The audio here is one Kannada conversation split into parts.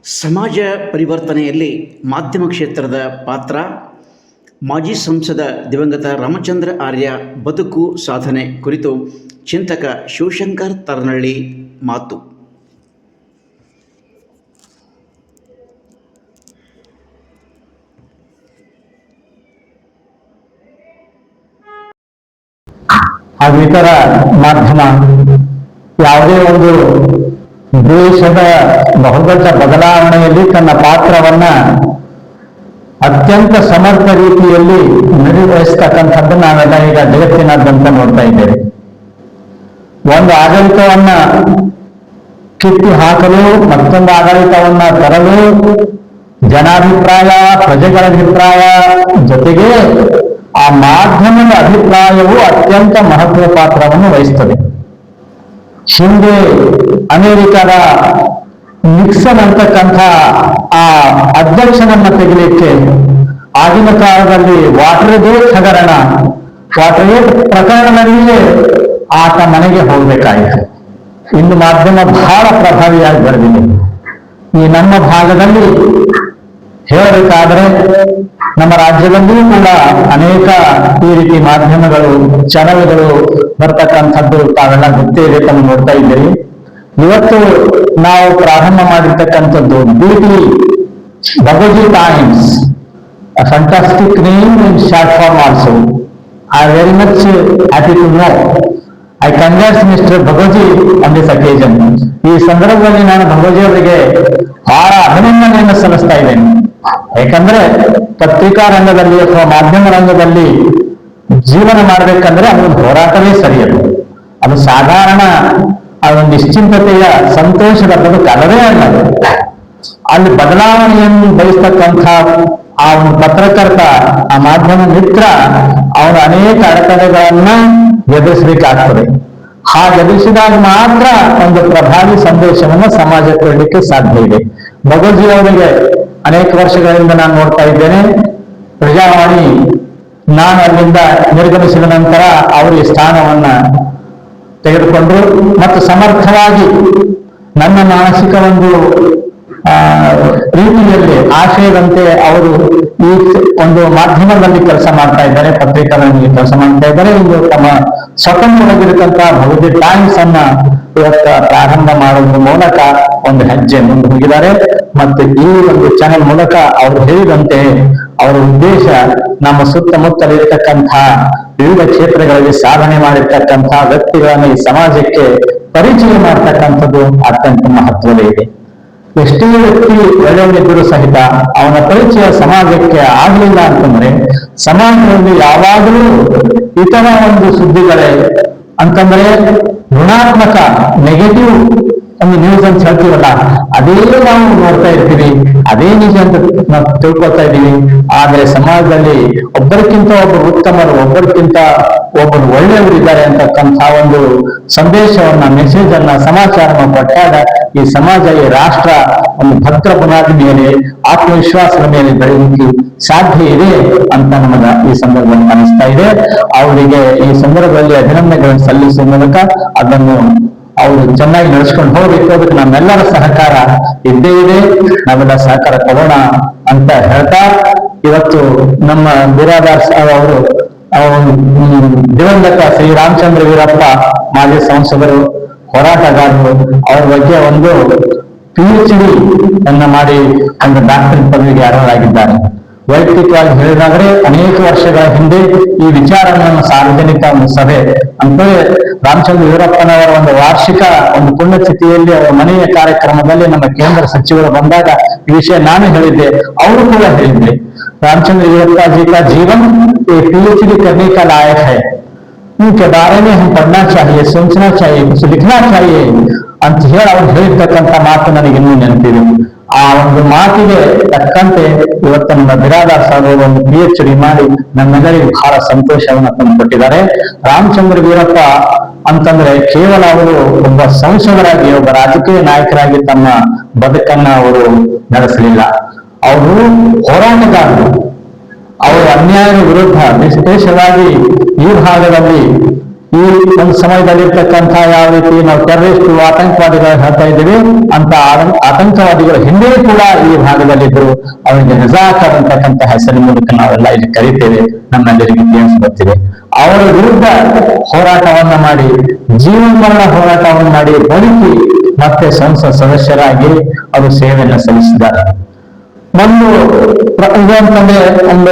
ಸಮಾಜ ಪರಿವರ್ತನೆಯಲ್ಲಿ ಮಾಧ್ಯಮ ಕ್ಷೇತ್ರದ ಪಾತ್ರ. ಮಾಜಿ ಸಂಸದ ದಿವಂಗತ ರಾಮಚಂದ್ರ ಆರ್ಯ ಬದುಕು ಸಾಧನೆ ಕುರಿತು ಚಿಂತಕ ಶಿವಶಂಕರ್ ತರನಹಳ್ಳಿ ಮಾತು. ಹಾಗೂ ಇತರ ಮಾಧ್ಯಮ ಯಾವುದೇ ಒಂದು ದೇಶದ ಬಹುದೊಡ್ಡ ಬದಲಾವಣೆಯಲ್ಲಿ ತನ್ನ ಪಾತ್ರವನ್ನ ಅತ್ಯಂತ ಸಮರ್ಥ ರೀತಿಯಲ್ಲಿ ನಿರ್ವಹಿಸ್ತಕ್ಕಂಥದ್ದು ನಾವೆಲ್ಲ ಈಗ ಜಗತ್ತಿನಾದ್ಯಂತ ನೋಡ್ತಾ ಇದ್ದೇವೆ. ಒಂದು ಆಡಳಿತವನ್ನ ಕಿತ್ತಿ ಹಾಕಲು ಮತ್ತೊಂದು ಆಡಳಿತವನ್ನ ತರಲು ಜನಾಭಿಪ್ರಾಯ, ಪ್ರಜೆಗಳ ಅಭಿಪ್ರಾಯ ಜೊತೆಗೆ ಆ ಮಾಧ್ಯಮದ ಅಭಿಪ್ರಾಯವು ಅತ್ಯಂತ ಮಹತ್ವ ಪಾತ್ರವನ್ನು ವಹಿಸ್ತದೆ. ಹಿಂದೆ ಅಮೆರಿಕದ ನಿಕ್ಸನ್ ಅಂತಕ್ಕಂಥ ಆ ಅಧ್ಯಕ್ಷನನ್ನ ತೆಗಿಲಿಕ್ಕೆ ಆಗಿನ ಕಾಲದಲ್ಲಿ ವಾಟರ್ಗೇಟ್ ಹಗರಣ, ವಾಟರ್ಗೇಟ್ ಪ್ರಕರಣದಲ್ಲಿಯೇ ಆತ ಮನೆಗೆ ಹೋಗ್ಬೇಕಾಯಿತು. ಇನ್ನು ಮಾಧ್ಯಮ ಬಹಳ ಪ್ರಭಾವಿಯಾಗಿ ಬರೆದಿದೆ. ಈ ನಮ್ಮ ಭಾಗದಲ್ಲಿ ಹೇಳಬೇಕಾದ್ರೆ ನಮ್ಮ ರಾಜ್ಯದಲ್ಲಿಯೂ ಕೂಡ ಅನೇಕ ಈ ರೀತಿ ಮಾಧ್ಯಮಗಳು, ಚಾನಲ್ಗಳು ಬರ್ತಕ್ಕಂಥದ್ದು ತಾವೆಲ್ಲ ಗೊತ್ತೇ ಇದೆ, ತಮ್ಮ ನೋಡ್ತಾ ಇದ್ದೀರಿ. ಇವತ್ತು ನಾವು ಪ್ರಾರಂಭ ಮಾಡಿರ್ತಕ್ಕಂಥದ್ದು BT Bagoji Times, a fantastic name in short form also. I am very much happy to know. I congratulate Mr. Bagoji on this occasion. ಈ ಸಂದರ್ಭದಲ್ಲಿ ನಾನು ಭಗೋಜಿ ಅವರಿಗೆ ಬಹಳ ಅಭಿನಂದನೆಯನ್ನು ಸಲ್ಲಿಸ್ತಾ ಇದ್ದೇನೆ. ಯಾಕಂದ್ರೆ ಪತ್ರಿಕಾ ರಂಗದಲ್ಲಿ ಅಥವಾ ಮಾಧ್ಯಮ ರಂಗದಲ್ಲಿ ಜೀವನ ಮಾಡಬೇಕಂದ್ರೆ ಅದೊಂದು ಹೋರಾಟವೇ ಸರಿಯದು. ಅದು ಸಾಧಾರಣ ಅದೊಂದು ನಿಶ್ಚಿಂತತೆಯ ಸಂತೋಷದ ಬದುಕು ಅಲ್ಲವೇ ಅಲ್ಲ. ಅಲ್ಲಿ ಬದಲಾವಣೆಯನ್ನು ಬಯಸ್ತಕ್ಕಂಥ ಆ ಒಂದು ಪತ್ರಕರ್ತ, ಆ ಮಾಧ್ಯಮ ಮಿತ್ರ, ಅವನು ಅನೇಕ ಅಡೆತಡೆಗಳನ್ನ ಎದುರಿಸಬೇಕಾಗ್ತದೆ. ಹಾಗೆ ಎದುರಿಸಿದಾಗ ಮಾತ್ರ ಒಂದು ಪ್ರಭಾವಿ ಸಂದೇಶವನ್ನು ಸಮಾಜಕ್ಕೆ ಕೊಡಲಿಕ್ಕೆ ಸಾಧ್ಯ ಇದೆ. ಭಗೋಜಿ ಅವರಿಗೆ ಅನೇಕ ವರ್ಷಗಳಿಂದ ನಾನು ನೋಡ್ತಾ ಇದ್ದೇನೆ. ಪ್ರಜಾವಾಣಿ ನಾನು ಅಲ್ಲಿಂದ ನಿರ್ಗಮಿಸಿದ ನಂತರ ಅವರು ಈ ಸ್ಥಾನವನ್ನ ತೆಗೆದುಕೊಂಡ್ರು ಮತ್ತು ಸಮರ್ಥವಾಗಿ ನನ್ನ ಮಾನಸಿಕ ಒಂದು ರೀತಿಯಲ್ಲಿ ಆಶಯದಂತೆ ಅವರು ಈ ಒಂದು ಮಾಧ್ಯಮದಲ್ಲಿ ಕೆಲಸ ಮಾಡ್ತಾ ಇದ್ದಾರೆ, ಪತ್ರಿಕೆಗಳಲ್ಲಿ ಕೆಲಸ ಮಾಡ್ತಾ ಇದ್ದಾರೆ. ಇಂದು ತಮ್ಮ ಸ್ವತಂತ್ರವಾಗಿರತಕ್ಕಂತಹ ಭಗೋಜಿ ಟೈಮ್ಸ್ ಅನ್ನ ಇವತ್ತು ಪ್ರಾರಂಭ ಮಾಡುವ ಮೂಲಕ ಒಂದು ಹೆಜ್ಜೆ ಮುಂದೆ ಹೋಗಿದ್ದಾರೆ. ಮತ್ತು ಈ ಒಂದು ಚಾನೆಲ್ ಮೂಲಕ ಅವರು ಹೇಳಿದಂತೆ ಅವರ ಉದ್ದೇಶ ನಮ್ಮ ಸುತ್ತಮುತ್ತಲಿರ್ತಕ್ಕಂಥ ವಿವಿಧ ಕ್ಷೇತ್ರಗಳಲ್ಲಿ ಸಾಧನೆ ಮಾಡಿರ್ತಕ್ಕಂಥ ವ್ಯಕ್ತಿಗಳನ್ನು ಈ ಸಮಾಜಕ್ಕೆ ಪರಿಚಯ ಮಾಡ್ತಕ್ಕಂಥದ್ದು ಅತ್ಯಂತ ಮಹತ್ವದ ಇದೆ. ಎಷ್ಟೇ ವ್ಯಕ್ತಿ ಒಳ್ಳೆಯವರು ಸಹಿತ ಅವನ ಪರಿಚಯ ಸಮಾಜಕ್ಕೆ ಆಗಲಿಲ್ಲ ಅಂತಂದ್ರೆ ಸಮಾಜದಲ್ಲಿ ಯಾವಾಗಲೂ ಇತರ ಒಂದು ಸುದ್ದಿಗಳೇ ಅಂತಂದ್ರೆ ಋಣಾತ್ಮಕ, ನೆಗೆಟಿವ್ ಒಂದು ನ್ಯೂಸ್ ಅಂತ ಹೇಳ್ತೀವಲ್ಲ, ಅದೇ ನಾವು ನೋಡ್ತಾ ಇರ್ತೀವಿ, ಅದೇ ನಿಜ ಅಂತ ನಾವು ತಿಳ್ಕೊಳ್ತಾ ಇದ್ದೀವಿ. ಆದ್ರೆ ಸಮಾಜದಲ್ಲಿ ಒಬ್ಬರಿಗಿಂತ ಒಬ್ಬರು ಉತ್ತಮರು, ಒಬ್ಬರಿಗಿಂತ ಒಬ್ಬರು ಒಳ್ಳೆಯವರು ಇದ್ದಾರೆ ಅಂತಕ್ಕಂಥ ಒಂದು ಸಂದೇಶವನ್ನ, ಮೆಸೇಜ್ ಅನ್ನ, ಸಮಾಚಾರವನ್ನು ಕೊಟ್ಟಾಗ ಈ ಸಮಾಜ, ಈ ರಾಷ್ಟ್ರ ಒಂದು ಭದ್ರ ಬುನಾದಿ ಮೇಲೆ, ಆತ್ಮವಿಶ್ವಾಸದ ಮೇಲೆ ಬೆಳೆಯಲಿಕ್ಕೆ ಸಾಧ್ಯ ಇದೆ ಅಂತ ನಮಗ ಈ ಸಂದರ್ಭದಲ್ಲಿ ಅನಿಸ್ತಾ ಇದೆ. ಅವರಿಗೆ ಈ ಸಂದರ್ಭದಲ್ಲಿ ಅಭಿನಂದನೆಗಳನ್ನು ಸಲ್ಲಿಸುವ ಮೂಲಕ ಅದನ್ನು ಅವರು ಚೆನ್ನಾಗಿ ನಡೆಸ್ಕೊಂಡು ಹೋಗ್ಬೇಕು. ಅದಕ್ಕೆ ನಮ್ಮೆಲ್ಲರ ಸಹಕಾರ ಇದ್ದೇ ಇದೆ, ನಾವೆಲ್ಲ ಸಹಕಾರ ಕೊಡೋಣ ಅಂತ ಹೇಳ್ತಾ, ಇವತ್ತು ನಮ್ಮ ಬಿರಾದಾರ್ ಅವರು ದಿವಂಗತ ಶ್ರೀ ರಾಮಚಂದ್ರ ವೀರಪ್ಪ ಮಾಜಿ ಸಂಸದರು, ಹೋರಾಟಗಾರರು, ಅವ್ರ ಬಗ್ಗೆ ಒಂದು PhD ಅನ್ನ ಮಾಡಿ ಒಂದು ಡಾಕ್ಟರೇಟ್ ಪದವಿಗೆ ಅರ್ಹರಾಗಿದ್ದಾರೆ. ವೈಯಕ್ತಿಕವಾಗಿ ಹೇಳಿದಾದ್ರೆ ಅನೇಕ ವರ್ಷಗಳ ಹಿಂದೆ ಈ ವಿಚಾರವನ್ನು ಸಾರ್ವಜನಿಕ ಒಂದು ಸಭೆ ಅಂದ್ರೆ ರಾಮಚಂದ್ರ ವೀರಪ್ಪನವರ ಒಂದು ವಾರ್ಷಿಕ ಒಂದು ಪುಣ್ಯತಿಥಿಯಲ್ಲಿ ಅವರ ಮನೆಯ ಕಾರ್ಯಕ್ರಮದಲ್ಲಿ ನಮ್ಮ ಕೇಂದ್ರ ಸಚಿವರು ಬಂದಾಗ ಈ ವಿಷಯ ನಾನು ಹೇಳಿದ್ದೆ, ಅವರು ಕೂಡ ಹೇಳಿದ್ದೆ. रामचंद्र वीरप्पा जी का जीवन एक PhD करने का लायक है, उनके बारे में हम पढ़ना चाहिए, सोचना चाहिए, कुछ लिखना चाहिए ಅಂತ ಹೇಳಿ ಅವ್ರು ಹೇಳಿರ್ತಕ್ಕಂಥ ಮಾತು ನನಗೆ ಇನ್ನೂ ನೆನಪಿದೆ. ಆ ಒಂದು ಮಾತಿಗೆ ತಕ್ಕಂತೆ ಇವತ್ತು ನಮ್ಮ ಬಿರಾದಾರ್ ಸಾಹೇಬ್ ಒಂದು PhD ಮಾಡಿ ನಮ್ಮೆಲ್ಲರಿಗೂ ಬಹಳ ಸಂತೋಷವನ್ನು ತಂದುಕೊಟ್ಟಿದ್ದಾರೆ. ರಾಮಚಂದ್ರ ವೀರಪ್ಪ ಅಂತಂದ್ರೆ ಕೇವಲ ಅವರು ಒಬ್ಬ ಸಂಸದರಾಗಿ, ಒಬ್ಬ ರಾಜಕೀಯ ನಾಯಕರಾಗಿ ತಮ್ಮ ಬದುಕನ್ನ ಅವರು ನಡೆಸಲಿಲ್ಲ. ಅವರು ಹೋರಾಟಗಾರರು. ಅವರು ಅನ್ಯಾಯದ ವಿರುದ್ಧ, ವಿಶೇಷವಾಗಿ ಈ ಭಾಗದಲ್ಲಿ ಈ ಒಂದು ಸಮಯದಲ್ಲಿರ್ತಕ್ಕಂಥ ಯಾವ ರೀತಿ ನಾವು ಟೆರರಿಸ್ಟ್ ಆತಂಕವಾದಿಗಳು ಹೇಳ್ತಾ ಇದ್ದೀವಿ ಅಂತ ಆತಂಕವಾದಿಗಳು ಹಿಂದೆ ಕೂಡ ಈ ಭಾಗದಲ್ಲಿದ್ರು. ಅವರಿಗೆ ರಜಾಕರ್ ಅಂತಕ್ಕಂಥ ಹೆಸರಿನ ಮೂಲಕ ನಾವೆಲ್ಲ ಇಲ್ಲಿ ಕರಿತೇವೆ, ನಮ್ಮೆಲ್ಲರಿಗೆ ಇತಿಹಾಸ ಗೊತ್ತಿದೆ. ಅವರ ವಿರುದ್ಧ ಹೋರಾಟವನ್ನ ಮಾಡಿ, ಜೀವನ್ಮರಣ ಹೋರಾಟವನ್ನು ಮಾಡಿ ಬದುಕಿ ಮತ್ತೆ ಸಂಸತ್ ಸದಸ್ಯರಾಗಿ ಅವರು ಸೇವೆಯನ್ನು ಸಲ್ಲಿಸಿದ್ದಾರೆ. ಒಂದು ಅಂತಂದ್ರೆ ಒಂದು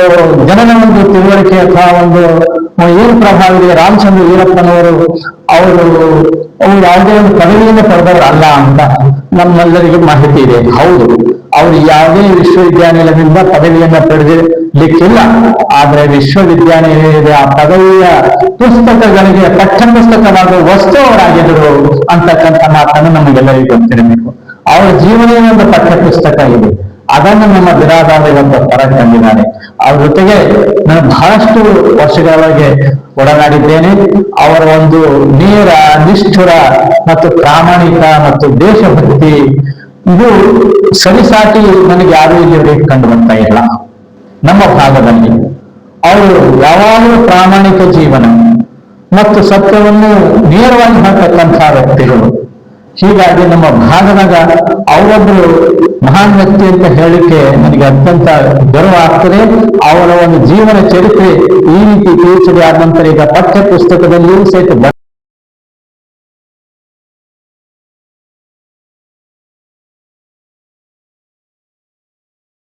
ಜನರ ಒಂದು ತಿಳುವಳಿಕೆ ಅಥವಾ ಒಂದು ಏನು ಪ್ರಭಾವ ಇದೆ, ರಾಮಚಂದ್ರ ವೀರಪ್ಪನವರು ಅವರು ಯಾವುದೇ ಒಂದು ಪದವಿಯನ್ನು ಪಡೆದವರು ಅಲ್ಲ ಅಂತ ನಮ್ಮೆಲ್ಲರಿಗೂ ಮಾಹಿತಿ ಇದೆ. ಹೌದು, ಅವರು ಯಾವುದೇ ವಿಶ್ವವಿದ್ಯಾನಿಲಯದಿಂದ ಪದವಿಯನ್ನ ಪಡೆದಿರ್ಲಿಕ್ಕಿಲ್ಲ. ಆದ್ರೆ ವಿಶ್ವವಿದ್ಯಾನಿಲಯದ ಆ ಪದವಿಯ ಪುಸ್ತಕಗಳಿಗೆ ಪಠ್ಯ ಪುಸ್ತಕವಾದ ವಸ್ತು ಅವರಾಗಿದ್ದರು ಅಂತಕ್ಕಂಥ ಮಾತನ್ನು ನಮಗೆಲ್ಲರಿಗೂ ಗೊತ್ತಿರಬೇಕು. ಅವರ ಜೀವನ ಒಂದು ಪಠ್ಯ ಪುಸ್ತಕ ಇದೆ, ಅದನ್ನು ನಮ್ಮ ಬಿರಾದಾರ ಇವತ್ತು ಹೊರ ತಂದಿದ್ದಾರೆ. ಅವ್ರ ಜೊತೆಗೆ ನಾನು ಬಹಳಷ್ಟು ವರ್ಷಗಳವರೆಗೆ ಒಡನಾಡಿದ್ದೇನೆ. ಅವರ ಒಂದು ನೇರ, ನಿಷ್ಠುರ ಮತ್ತು ಪ್ರಾಮಾಣಿಕ ಮತ್ತು ದೇಶಭಕ್ತಿ ಇದು ಸರಿಸಾಟಿ ನನಗೆ ಯಾರೂ ಇಲ್ಲಿವರೆಗೆ ಕಂಡು ಬರ್ತಾ ಇಲ್ಲ ನಮ್ಮ ಭಾಗದಲ್ಲಿ. ಅವರು ಯಾವಾಗಲೂ ಪ್ರಾಮಾಣಿಕ ಜೀವನ ಮತ್ತು ಸತ್ಯವನ್ನು ನೇರವಾಗಿ ಹೇಳ್ತಕ್ಕಂತಹ ವ್ಯಕ್ತಿಗಳು. ಹೀಗಾಗಿ ನಮ್ಮ ಭಾಗದಾಗ ಅವರೊಬ್ಬರು ಮಹಾನ್ ವ್ಯಕ್ತಿ ಅಂತ ಹೇಳಿಕೆ ನನಗೆ ಅತ್ಯಂತ ಗರ್ವ ಆಗ್ತದೆ. ಅವರ ಒಂದು ಜೀವನ ಚರಿತ್ರೆ ಈ ರೀತಿ ಪೀಳಿಸದೆ ಆದ ನಂತರ ಈಗ ಪಠ್ಯ ಪುಸ್ತಕದಲ್ಲಿಯೂ ಸಹಿತ